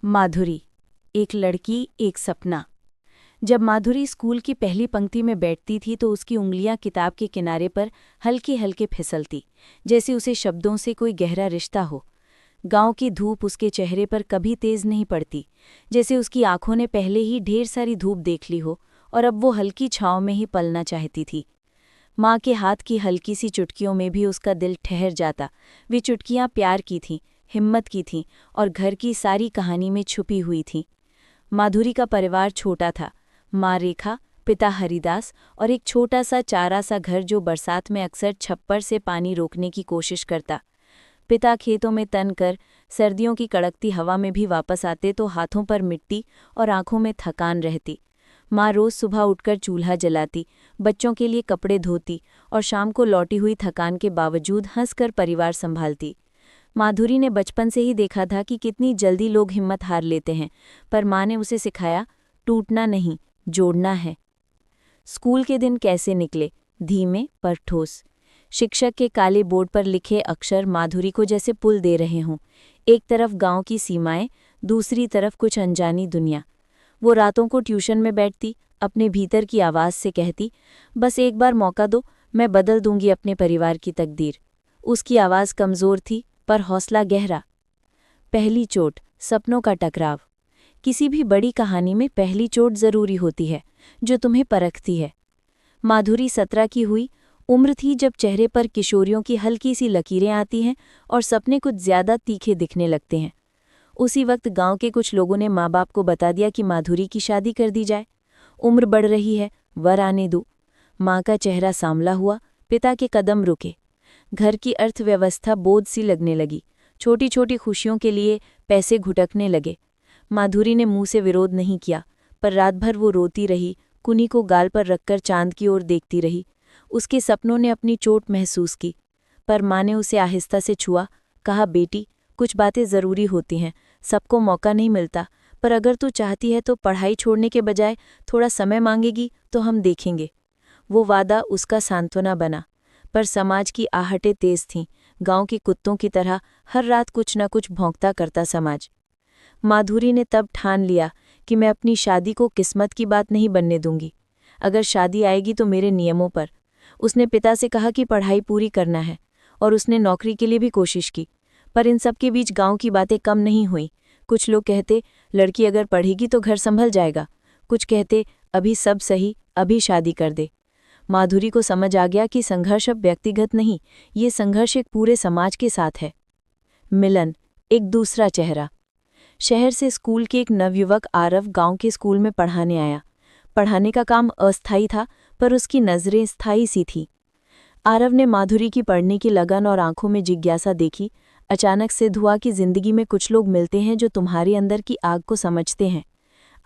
माधुरी, एक लड़की एक सपना। जब माधुरी स्कूल की पहली पंक्ति में बैठती थी तो उसकी उंगलियां किताब के किनारे पर हल्के हल्के फिसलती, जैसे उसे शब्दों से कोई गहरा रिश्ता हो। गांव की धूप उसके चेहरे पर कभी तेज नहीं पड़ती, जैसे उसकी आंखों ने पहले ही ढेर सारी धूप देख ली हो और अब वो हल्की छांव में ही पलना चाहती थी। माँ के हाथ की हल्की सी चुटकियों में भी उसका दिल ठहर जाता। वे चुटकियाँ प्यार की थीं, हिम्मत की थीं और घर की सारी कहानी में छुपी हुई थीं। माधुरी का परिवार छोटा था। माँ रेखा, पिता हरिदास और एक छोटा सा चारा सा घर जो बरसात में अक्सर छप्पर से पानी रोकने की कोशिश करता। पिता खेतों में तनकर सर्दियों की कड़कती हवा में भी वापस आते तो हाथों पर मिट्टी और आंखों में थकान रहती। माँ रोज सुबह उठकर चूल्हा जलाती, बच्चों के लिए कपड़े धोती और शाम को लौटी हुई थकान के बावजूद हंसकर परिवार संभालती। माधुरी ने बचपन से ही देखा था कि कितनी जल्दी लोग हिम्मत हार लेते हैं, पर माँ ने उसे सिखाया, टूटना नहीं, जोड़ना है। स्कूल के दिन कैसे निकले, धीमे पर ठोस। शिक्षक के काले बोर्ड पर लिखे अक्षर माधुरी को जैसे पुल दे रहे हों। एक तरफ गांव की सीमाएं, दूसरी तरफ कुछ अनजानी दुनिया। वो रातों को ट्यूशन में बैठती, अपने भीतर की आवाज़ से कहती, बस एक बार मौका दो, मैं बदल दूंगी अपने परिवार की तकदीर। उसकी आवाज़ कमज़ोर थी पर हौसला गहरा। पहली चोट, सपनों का टकराव। किसी भी बड़ी कहानी में पहली चोट ज़रूरी होती है, जो तुम्हें परखती है। माधुरी 17 की हुई, उम्र थी जब चेहरे पर किशोरियों की हल्की सी लकीरें आती हैं और सपने कुछ ज़्यादा तीखे दिखने लगते हैं। उसी वक्त गांव के कुछ लोगों ने माँ बाप को बता दिया कि माधुरी की शादी कर दी जाए। उम्र बढ़ रही है, वर आने दो। माँ का चेहरा सांवला हुआ, पिता के कदम रुके। घर की अर्थव्यवस्था बोझ सी लगने लगी। छोटी छोटी खुशियों के लिए पैसे घुटकने लगे। माधुरी ने मुंह से विरोध नहीं किया, पर रात भर वो रोती रही, कुनी को गाल पर रखकर चांद की ओर देखती रही। उसके सपनों ने अपनी चोट महसूस की, पर माँ ने उसे आहिस्ता से छुआ, कहा, बेटी, कुछ बातें ज़रूरी होती हैं, सबको मौका नहीं मिलता, पर अगर तू चाहती है तो पढ़ाई छोड़ने के बजाय थोड़ा समय मांगेगी तो हम देखेंगे। वो वादा उसका सांत्वना बना, पर समाज की आहटें तेज थीं, गांव के कुत्तों की तरह हर रात कुछ न कुछ भौंकता करता समाज। माधुरी ने तब ठान लिया कि मैं अपनी शादी को किस्मत की बात नहीं बनने दूंगी। अगर शादी आएगी तो मेरे नियमों पर। उसने पिता से कहा कि पढ़ाई पूरी करना है, और उसने नौकरी के लिए भी कोशिश की, पर इन सब के बीच गांव की बातें कम नहीं हुई। कुछ लोग कहते, लड़की अगर पढ़ेगी तो घर संभल जाएगा। कुछ कहते, अभी सब सही, अभी शादी कर दे। माधुरी को समझ आ गया कि संघर्ष अब व्यक्तिगत नहीं, ये संघर्ष एक पूरे समाज के साथ है। मिलन, एक दूसरा चेहरा। शहर से स्कूल के एक नवयुवक आरव गांव के स्कूल में पढ़ाने आया। पढ़ाने का काम अस्थायी था, पर उसकी नज़रें स्थायी सी थीं। आरव ने माधुरी की पढ़ने की लगन और आंखों में जिज्ञासा देखी। अचानक सिद्ध हुआ कि जिंदगी में कुछ लोग मिलते हैं जो तुम्हारे अंदर की आग को समझते हैं।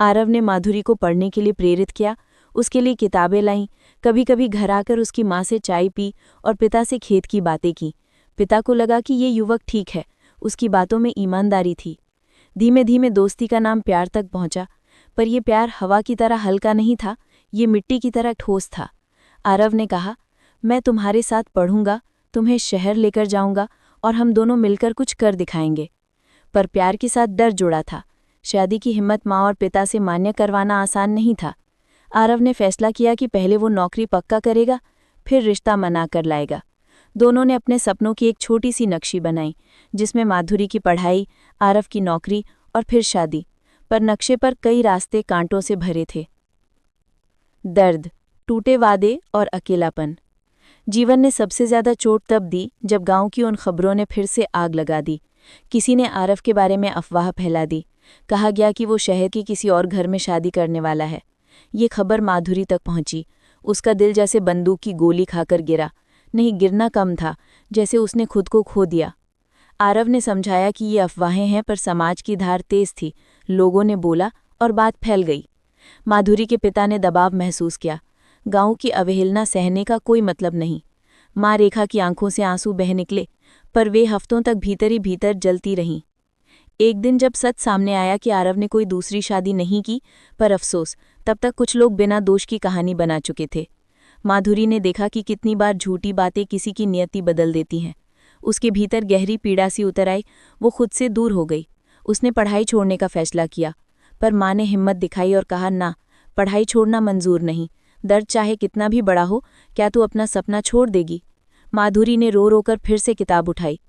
आरव ने माधुरी को पढ़ने के लिए प्रेरित किया, उसके लिए किताबें लाईं, कभी कभी घर आकर उसकी माँ से चाय पी और पिता से खेत की बातें की। पिता को लगा कि ये युवक ठीक है, उसकी बातों में ईमानदारी थी। धीमे धीमे दोस्ती का नाम प्यार तक पहुंचा, पर यह प्यार हवा की तरह हल्का नहीं था, ये मिट्टी की तरह ठोस था। आरव ने कहा, मैं तुम्हारे साथ पढ़ूंगा, तुम्हें शहर लेकर जाऊंगा और हम दोनों मिलकर कुछ कर दिखाएंगे। पर प्यार के साथ डर जुड़ा था। शादी की हिम्मत माँ और पिता से मान्य करवाना आसान नहीं था। आरव ने फैसला किया कि पहले वो नौकरी पक्का करेगा, फिर रिश्ता मना कर लाएगा। दोनों ने अपने सपनों की एक छोटी सी नक्शी बनाई, जिसमें माधुरी की पढ़ाई, आरव की नौकरी और फिर शादी। पर नक्शे पर कई रास्ते कांटों से भरे थे। दर्द, टूटे वादे और अकेलापन। जीवन ने सबसे ज्यादा चोट तब दी जब गांव की उन खबरों ने फिर से आग लगा दी। किसी ने आरव के बारे में अफवाह फैला दी। कहा गया कि वो शहर के किसी और घर में शादी करने वाला है। ये खबर माधुरी तक पहुंची। उसका दिल जैसे बंदूक की गोली खाकर गिरा। नहीं, गिरना कम था, जैसे उसने खुद को खो दिया। आरव ने समझाया कि ये अफवाहें हैं, पर समाज की धार तेज थी। लोगों ने बोला और बात फैल गई। माधुरी के पिता ने दबाव महसूस किया। गांव की अवहेलना सहने का कोई मतलब नहीं। माँ रेखा की आंखों से आंसू बह निकले, पर वे हफ्तों तक भीतर ही भीतर जलती रहीं। एक दिन जब सच सामने आया कि आरव ने कोई दूसरी शादी नहीं की, पर अफसोस, तब तक कुछ लोग बिना दोष की कहानी बना चुके थे। माधुरी ने देखा कि कितनी बार झूठी बातें किसी की नियति बदल देती हैं। उसके भीतर गहरी पीड़ा सी उतर आई। वो खुद से दूर हो गई। उसने पढ़ाई छोड़ने का फैसला किया, पर माँ ने हिम्मत दिखाई और कहा, ना, पढ़ाई छोड़ना मंजूर नहीं। दर्द चाहे कितना भी बड़ा हो, क्या तू अपना सपना छोड़ देगी? माधुरी ने रो रो कर फिर से किताब उठाई।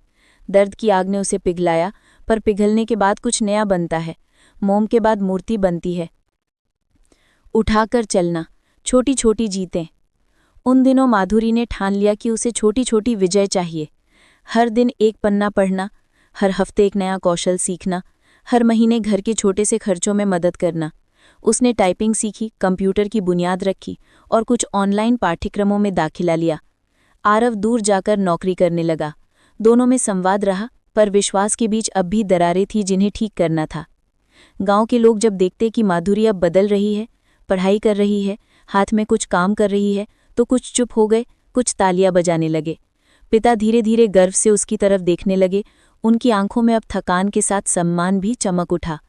दर्द की आग ने उसे पिघलाया, पर पिघलने के बाद कुछ नया बनता है। मोम के बाद मूर्ति बनती है। उठाकर चलना, छोटी छोटी जीतें। उन दिनों माधुरी ने ठान लिया कि उसे छोटी छोटी विजय चाहिए। हर दिन एक पन्ना पढ़ना, हर हफ्ते एक नया कौशल सीखना, हर महीने घर के छोटे से खर्चों में मदद करना। उसने टाइपिंग सीखी, कंप्यूटर की बुनियाद रखी और कुछ ऑनलाइन पाठ्यक्रमों में दाखिला लिया। आरव दूर जाकर नौकरी करने लगा। दोनों में संवाद रहा, पर विश्वास के बीच अब भी दरारें थीं जिन्हें ठीक करना था। गांव के लोग जब देखते कि माधुरी अब बदल रही है, पढ़ाई कर रही है, हाथ में कुछ काम कर रही है, तो कुछ चुप हो गए, कुछ तालियां बजाने लगे। पिता धीरे धीरे गर्व से उसकी तरफ देखने लगे। उनकी आंखों में अब थकान के साथ सम्मान भी चमक उठा।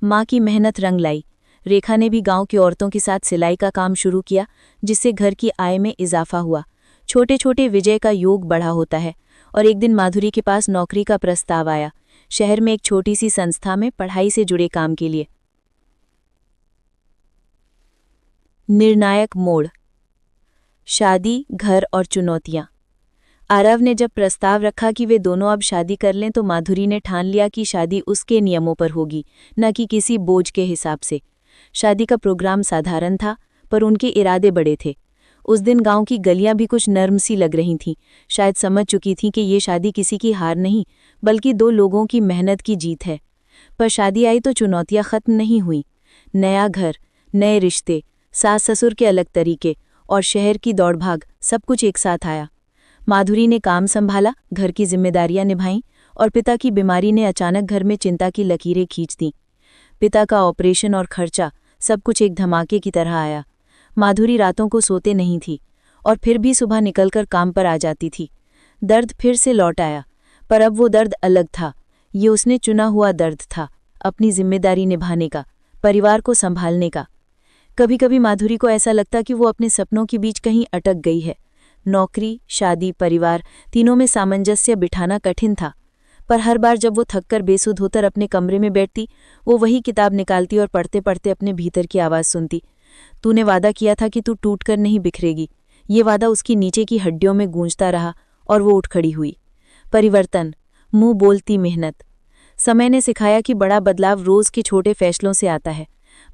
माँ की मेहनत रंग लाई। रेखा ने भी गांव की औरतों के साथ सिलाई का काम शुरू किया, जिससे घर की आय में इजाफा हुआ। छोटे छोटे विजय का योग बड़ा होता है। और एक दिन माधुरी के पास नौकरी का प्रस्ताव आया, शहर में एक छोटी सी संस्था में पढ़ाई से जुड़े काम के लिए। निर्णायक मोड़, शादी, घर और चुनौतियां। आरव ने जब प्रस्ताव रखा कि वे दोनों अब शादी कर लें, तो माधुरी ने ठान लिया कि शादी उसके नियमों पर होगी, न कि किसी बोझ के हिसाब से। शादी का प्रोग्राम साधारण था, पर उनके इरादे बड़े थे। उस दिन गांव की गलियां भी कुछ नर्म सी लग रही थीं, शायद समझ चुकी थीं कि ये शादी किसी की हार नहीं, बल्कि दो लोगों की मेहनत की जीत है। पर शादी आई तो चुनौतियां खत्म नहीं हुई। नया घर, नए रिश्ते, सास ससुर के अलग तरीके और शहर की दौड़भाग, सब कुछ एक साथ आया। माधुरी ने काम संभाला, घर की जिम्मेदारियां निभाईं, और पिता की बीमारी ने अचानक घर में चिंता की लकीरें खींच दीं। पिता का ऑपरेशन और खर्चा, सब कुछ एक धमाके की तरह आया। माधुरी रातों को सोते नहीं थी, और फिर भी सुबह निकलकर काम पर आ जाती थी। दर्द फिर से लौट आया, पर अब वो दर्द अलग था। ये उसने चुना हुआ दर्द था, अपनी जिम्मेदारी निभाने का, परिवार को संभालने का। कभी कभी माधुरी को ऐसा लगता कि वो अपने सपनों के बीच कहीं अटक गई है। नौकरी, शादी, परिवार, तीनों में सामंजस्य बिठाना कठिन था। पर हर बार जब वो थककर बेसुध होकर अपने कमरे में बैठती, वो वही किताब निकालती और पढ़ते पढ़ते अपने भीतर की आवाज़ सुनती। तूने वादा किया था कि तू टूटकर नहीं बिखरेगी। ये वादा उसकी नीचे की हड्डियों में गूंजता रहा, और वो उठ खड़ी हुई। परिवर्तन, मुंह बोलती मेहनत। समय ने सिखाया कि बड़ा बदलाव रोज़ के छोटे फैसलों से आता है।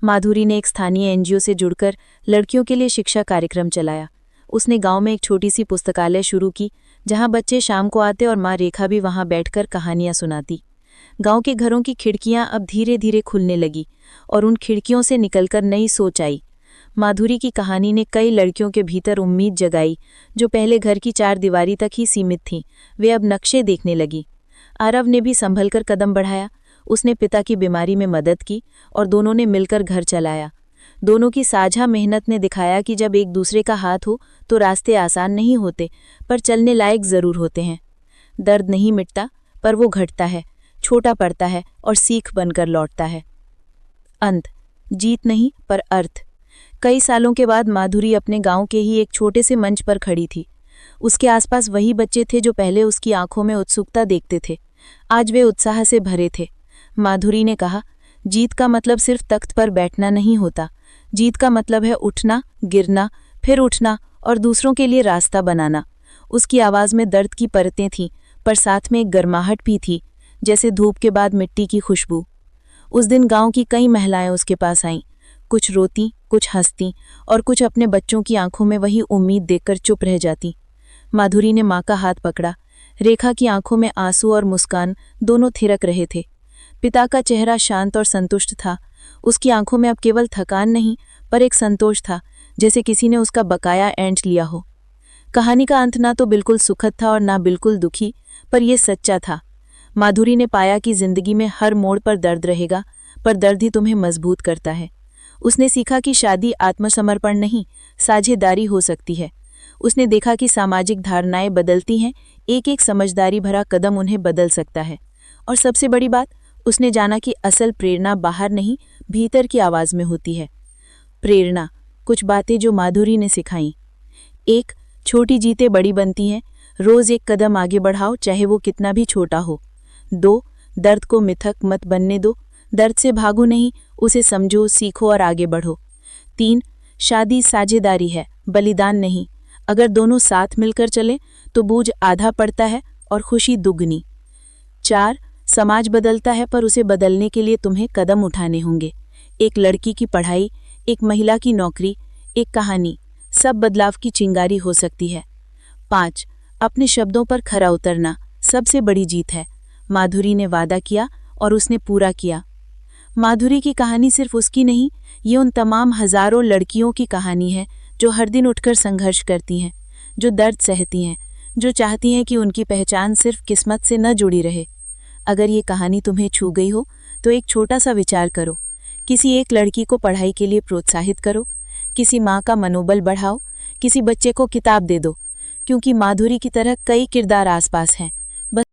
माधुरी ने एक स्थानीय एनजीओ से जुड़कर लड़कियों के लिए शिक्षा कार्यक्रम चलाया। उसने गांव में एक छोटी सी पुस्तकालय शुरू की, जहां बच्चे शाम को आते और माँ रेखा भी वहां बैठकर कहानियां सुनाती। गांव के घरों की खिड़कियां अब धीरे धीरे खुलने लगी, और उन खिड़कियों से निकलकर नई सोच आई। माधुरी की कहानी ने कई लड़कियों के भीतर उम्मीद जगाई, जो पहले घर की चार दीवारी तक ही सीमित थीं। वे अब नक्शे देखने लगी। आरव ने भी संभलकर कदम बढ़ाया। उसने पिता की बीमारी में मदद की, और दोनों ने मिलकर घर चलाया। दोनों की साझा मेहनत ने दिखाया कि जब एक दूसरे का हाथ हो तो रास्ते आसान नहीं होते, पर चलने लायक जरूर होते हैं। दर्द नहीं मिटता, पर वो घटता है, छोटा पड़ता है और सीख बनकर लौटता है। अंत, जीत नहीं पर अर्थ। कई सालों के बाद माधुरी अपने गांव के ही एक छोटे से मंच पर खड़ी थी। उसके आसपास वही बच्चे थे जो पहले उसकी आंखों में उत्सुकता देखते थे। आज वे उत्साह से भरे थे। माधुरी ने कहा, जीत का मतलब सिर्फ तख्त पर बैठना नहीं होता। जीत का मतलब है उठना, गिरना, फिर उठना और दूसरों के लिए रास्ता बनाना। उसकी आवाज़ में दर्द की परतें थीं, पर साथ में एक गर्माहट भी थी, जैसे धूप के बाद मिट्टी की खुशबू। उस दिन गांव की कई महिलाएं उसके पास आईं। कुछ रोती, कुछ हंसती, और कुछ अपने बच्चों की आंखों में वही उम्मीद देखकर चुप रह जाती। माधुरी ने माँ का हाथ पकड़ा। रेखा की आंखों में आंसू और मुस्कान दोनों थिरक रहे थे। पिता का चेहरा शांत और संतुष्ट था। उसकी आंखों में अब केवल थकान नहीं, पर एक संतोष था, जैसे किसी ने उसका बकाया ऐंठ लिया हो। कहानी का अंत ना तो बिल्कुल सुखद था और ना बिल्कुल दुखी, पर यह सच्चा था। माधुरी ने पाया कि जिंदगी में हर मोड़ पर दर्द रहेगा, पर दर्द ही तुम्हें मजबूत करता है। उसने सीखा कि शादी आत्मसमर्पण नहीं, साझेदारी हो सकती है। उसने देखा कि सामाजिक धारणाएं बदलती हैं, एक एक समझदारी भरा कदम उन्हें बदल सकता है। और सबसे बड़ी बात, उसने जाना कि असल प्रेरणा बाहर नहीं, भीतर की आवाज़ में होती है। प्रेरणा, कुछ बातें जो माधुरी ने सिखाईं। 1. छोटी जीतें बड़ी बनती हैं। रोज़ एक कदम आगे बढ़ाओ, चाहे वो कितना भी छोटा हो। 2. दर्द को मिथक मत बनने दो। दर्द से भागो नहीं, उसे समझो, सीखो और आगे बढ़ो। 3. शादी साझेदारी है, बलिदान नहीं। अगर दोनों साथ मिलकर चलें तो बोझ आधा पड़ता है और खुशी दुगनी। 4. समाज बदलता है पर उसे बदलने के लिए तुम्हें कदम उठाने होंगे। एक लड़की की पढ़ाई, एक महिला की नौकरी, एक कहानी, सब बदलाव की चिंगारी हो सकती है। 5. अपने शब्दों पर खरा उतरना सबसे बड़ी जीत है। माधुरी ने वादा किया और उसने पूरा किया। माधुरी की कहानी सिर्फ उसकी नहीं, ये उन तमाम हजारों लड़कियों की कहानी है जो हर दिन उठकर संघर्ष करती हैं, जो दर्द सहती हैं, जो चाहती हैं कि उनकी पहचान सिर्फ किस्मत से न जुड़ी रहे। अगर ये कहानी तुम्हें छू गई हो तो एक छोटा सा विचार करो। किसी एक लड़की को पढ़ाई के लिए प्रोत्साहित करो, किसी माँ का मनोबल बढ़ाओ, किसी बच्चे को किताब दे दो, क्योंकि माधुरी की तरह कई किरदार आसपास हैं